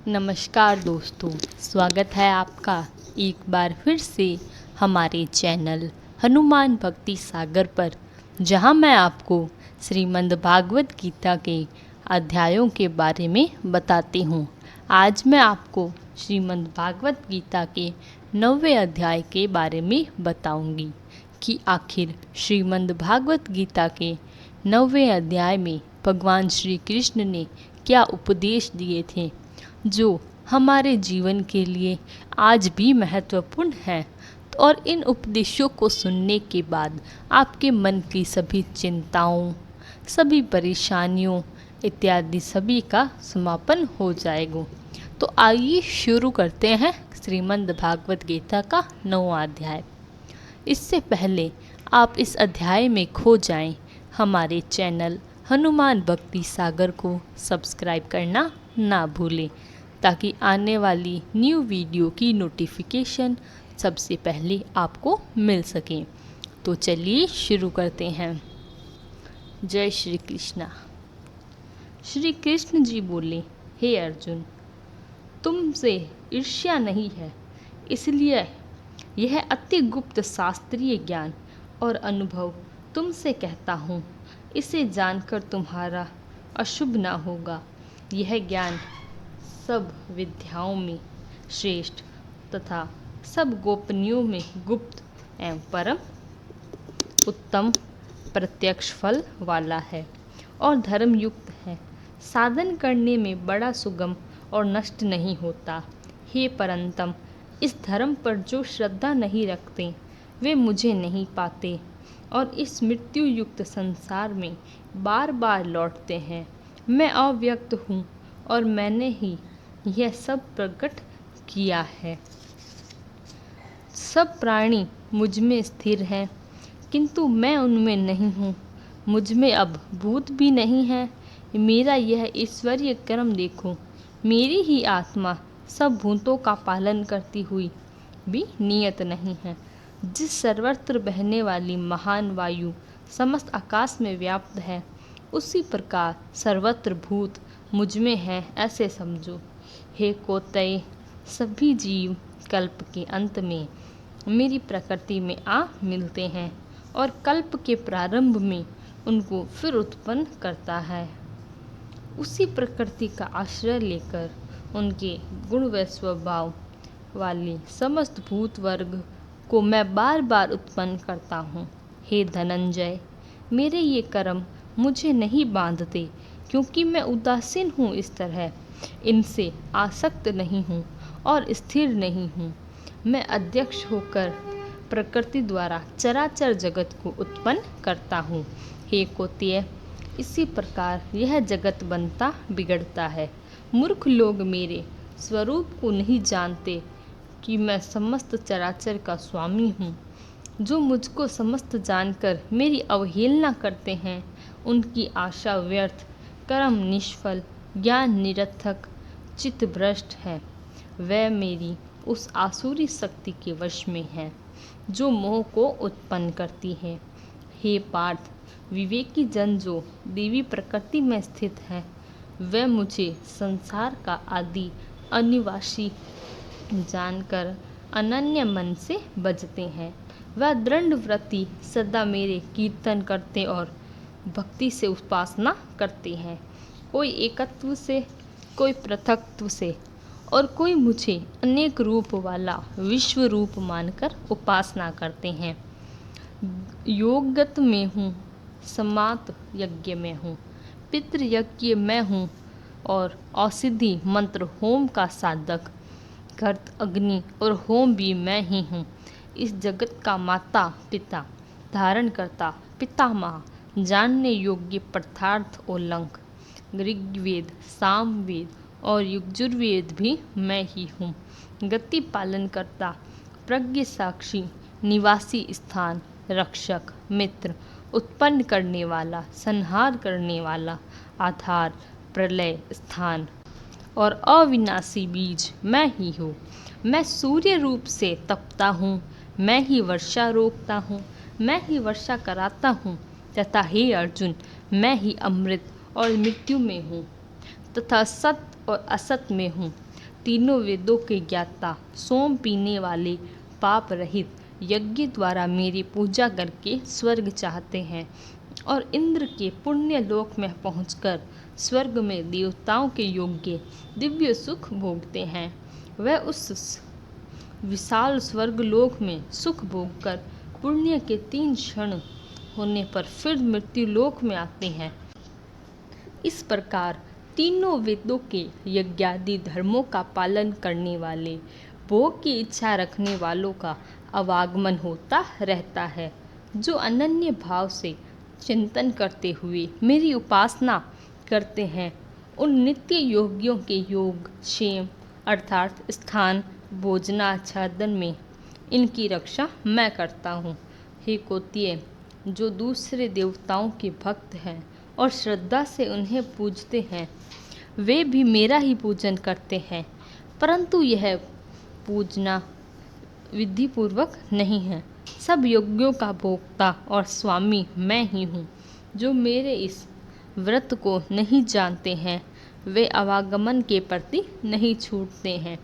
नमस्कार दोस्तों, स्वागत है आपका एक बार फिर से हमारे चैनल हनुमान भक्ति सागर पर, जहां मैं आपको श्रीमद् भागवत गीता के अध्यायों के बारे में बताती हूं। आज मैं आपको श्रीमद् भागवत गीता के 9वें अध्याय के बारे में बताऊंगी कि आखिर श्रीमद् भागवत गीता के 9वें अध्याय में भगवान श्री कृष्ण ने क्या उपदेश दिए थे जो हमारे जीवन के लिए आज भी महत्वपूर्ण है। और इन उपदेशों को सुनने के बाद आपके मन की सभी चिंताओं, सभी परेशानियों इत्यादि सभी का समापन हो जाएगा। तो आइए शुरू करते हैं श्रीमद् भागवत गीता का 9वां अध्याय। इससे पहले आप इस अध्याय में खो जाएं, हमारे चैनल हनुमान भक्ति सागर को सब्सक्राइब करना ना भूलें, ताकि आने वाली न्यू वीडियो की नोटिफिकेशन सबसे पहले आपको मिल सके। तो चलिए शुरू करते हैं। जय श्री कृष्णा। श्री कृष्ण जी बोले, हे अर्जुन, तुमसे ईर्ष्या नहीं है, इसलिए यह अति गुप्त शास्त्रीय ज्ञान और अनुभव तुमसे कहता हूँ। इसे जानकर तुम्हारा अशुभ ना होगा। यह ज्ञान सब विद्याओं में श्रेष्ठ तथा सब गोपनीयों में गुप्त एवं परम उत्तम प्रत्यक्ष फल वाला है और धर्मयुक्त है। साधन करने में बड़ा सुगम और नष्ट नहीं होता। हे परंतम, इस धर्म पर जो श्रद्धा नहीं रखते वे मुझे नहीं पाते और इस मृत्यु युक्त संसार में बार बार लौटते हैं। मैं अव्यक्त हूँ और मैंने ही यह सब प्रकट किया है। सब प्राणी मुझ में स्थिर हैं, किंतु मैं उनमें नहीं हूँ। मुझ में अब भूत भी नहीं है। मेरा यह ईश्वरीय कर्म देखो। मेरी ही आत्मा सब भूतों का पालन करती हुई भी नियत नहीं है। जिस सर्वत्र बहने वाली महान वायु समस्त आकाश में व्याप्त है, उसी प्रकार सर्वत्र भूत मुझ में है, ऐसे समझो। हे कोतय, सभी जीव कल्प के अंत में मेरी प्रकृति में आ मिलते हैं और कल्प के प्रारंभ में उनको फिर उत्पन्न करता है। उसी प्रकृति का आश्रय लेकर उनके गुण व स्वभाव वाले समस्त भूत वर्ग को मैं बार बार उत्पन्न करता हूँ। हे धनंजय, मेरे ये कर्म मुझे नहीं बांधते, क्योंकि मैं उदासीन हूँ। इस तरह इनसे आसक्त नहीं हूँ और स्थिर नहीं हूँ। मैं अध्यक्ष होकर प्रकृति द्वारा चराचर जगत को उत्पन्न करता हूँ। हे कोत्य, इसी प्रकार यह जगत बनता बिगड़ता है। मूर्ख लोग मेरे स्वरूप को नहीं जानते कि मैं समस्त चराचर का स्वामी हूँ। जो मुझको समस्त जानकर मेरी अवहेलना करते हैं, उनकी आशा व्यर्थ, कर्म निष्फल, ज्ञान निरर्थक, चित्त भ्रष्ट है। वह मेरी उस आसुरी शक्ति के वश में है जो मोह को उत्पन्न करती है। हे पार्थ, विवेकी जन जो देवी प्रकृति में स्थित है, वह मुझे संसार का आदि अनिवासी जानकर अनन्य मन से बजते हैं। वह दृढ़ व्रती सदा मेरे कीर्तन करते और भक्ति से उपासना करते हैं। कोई एकत्व से, कोई पृथकत्व से और कोई मुझे अनेक रूप वाला विश्व रूप मानकर उपासना करते हैं। योगगत में हूँ, समात यज्ञ में हूँ, पितृ यज्ञ में हूँ और औषधि मंत्र होम का साधक, घृत अग्नि और होम भी मैं ही हूँ। इस जगत का माता पिता, धारण करता, पितामह, जानने योग्य पदार्थ ओलंक, ऋग्वेद, सामवेद और यजुर्वेद भी मैं ही हूँ। गति पालन करता, प्रज्ञ साक्षी, निवासी स्थान, रक्षक, मित्र, उत्पन्न करने वाला, संहार करने वाला, आधार, प्रलय स्थान और अविनाशी बीज मैं ही हूँ। मैं सूर्य रूप से तपता हूँ, मैं ही वर्षा रोकता हूँ, मैं ही वर्षा कराता हूँ तथा हे अर्जुन, मैं ही अमृत और मृत्यु में हूँ तथा सत और असत में हूँ। तीनों वेदों के ज्ञाता, सोम पीने वाले, पाप रहित यज्ञ द्वारा मेरी पूजा करके स्वर्ग चाहते हैं और इंद्र के पुण्य लोक में पहुंचकर स्वर्ग में देवताओं के योग्य दिव्य सुख भोगते हैं। वह उस विशाल स्वर्ग लोक में सुख भोगकर पुण्य के 3 क्षण होने पर फिर मृत्यु लोक में आते हैं। इस प्रकार तीनों वेदों के यज्ञादि धर्मों का पालन करने वाले, भोग की इच्छा रखने वालों का आवागमन होता रहता है, जो अनन्य भाव से चिंतन करते हुए मेरी उपासना करते हैं। उन नित्य योगियों के योग क्षेम अर्थात स्थान भोजनाच्छादन में इनकी रक्षा मैं करता हूँ। हे कौत्य, जो दूसरे देवताओं के भक्त हैं और श्रद्धा से उन्हें पूजते हैं, वे भी मेरा ही पूजन करते हैं, परंतु यह पूजना विधिपूर्वक नहीं है। सब यज्ञों का भोक्ता और स्वामी मैं ही हूँ। जो मेरे इस व्रत को नहीं जानते हैं, वे आवागमन के प्रति नहीं छूटते हैं।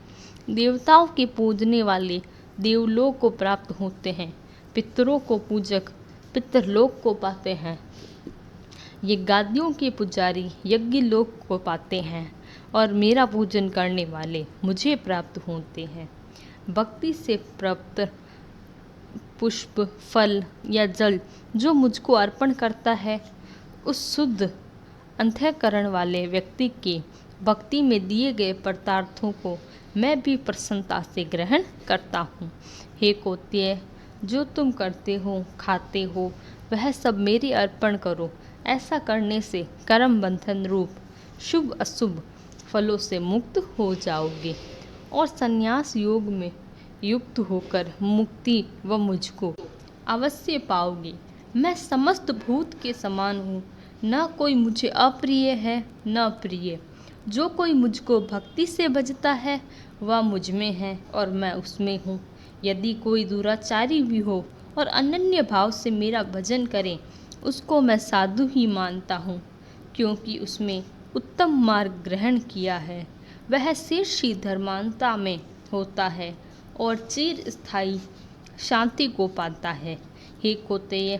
देवताओं के पूजने वाले देवलोक को प्राप्त होते हैं, पितरों को पूजक पितरलोक को पाते हैं, यज्ञादियों के पुजारी यज्ञ लोक को पाते हैं और मेरा पूजन करने वाले मुझे प्राप्त होते हैं। भक्ति से प्राप्त पुष्प, फल या जल जो मुझको अर्पण करता है, उस शुद्ध अंतःकरण वाले व्यक्ति के भक्ति में दिए गए पदार्थों को मैं भी प्रसन्नता से ग्रहण करता हूँ। हे कौत्य, जो तुम करते हो खाते हो वह सब मेरे अर्पण करो। ऐसा करने से कर्म बंधन रूप शुभ अशुभ फलों से मुक्त हो जाओगे और संन्यास योग में युक्त होकर मुक्ति व मुझको अवश्य पाओगे। मैं समस्त भूत के समान हूँ, न कोई मुझे अप्रिय है न प्रिय। जो कोई मुझको भक्ति से भजता है वह मुझ में है और मैं उसमें हूँ। यदि कोई दुराचारी भी हो और अनन्य भाव से मेरा भजन करे, उसको मैं साधु ही मानता हूँ, क्योंकि उसमें उत्तम मार्ग ग्रहण किया है। वह शीर्षी धर्मांता में होता है और चिर स्थायी शांति को पाता है। हे कौत्य,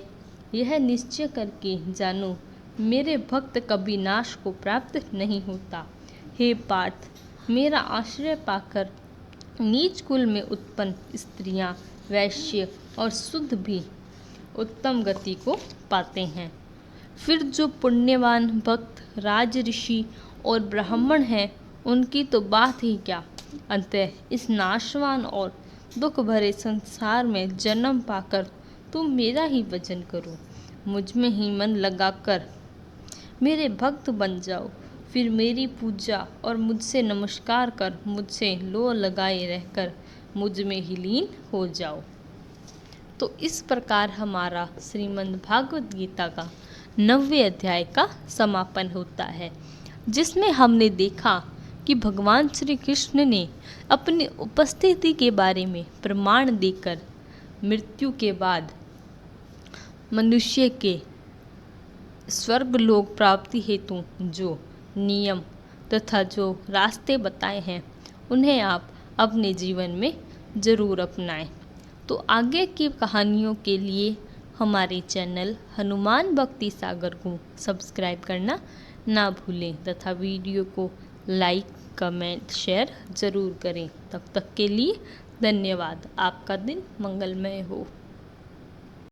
यह निश्चय करके जानो, मेरे भक्त कभी नाश को प्राप्त नहीं होता। हे पार्थ, मेरा आश्रय पाकर नीच कुल में उत्पन्न स्त्रियां, वैश्य और शुद्ध भी उत्तम गति को पाते हैं। फिर जो पुण्यवान भक्त राज ऋषि और ब्राह्मण हैं, उनकी तो बात ही क्या। अतः इस नाशवान और दुख भरे संसार में जन्म पाकर तुम मेरा ही भजन करो। मुझ में ही मन लगाकर मेरे भक्त बन जाओ। फिर मेरी पूजा और मुझसे नमस्कार कर मुझसे लो लगाए रहकर मुझ में ही लीन हो जाओ। तो इस प्रकार हमारा श्रीमद् भागवत गीता का 9वें अध्याय का समापन होता है, जिसमें हमने देखा कि भगवान श्री कृष्ण ने अपनी उपस्थिति के बारे में प्रमाण देकर मृत्यु के बाद मनुष्य के स्वर्गलोक प्राप्ति हेतु जो नियम तथा जो रास्ते बताए हैं, उन्हें आप अपने जीवन में ज़रूर अपनाएं। तो आगे की कहानियों के लिए हमारे चैनल हनुमान भक्ति सागर को सब्सक्राइब करना ना भूलें तथा वीडियो को लाइक कमेंट शेयर ज़रूर करें। तब तक के लिए धन्यवाद। आपका दिन मंगलमय हो।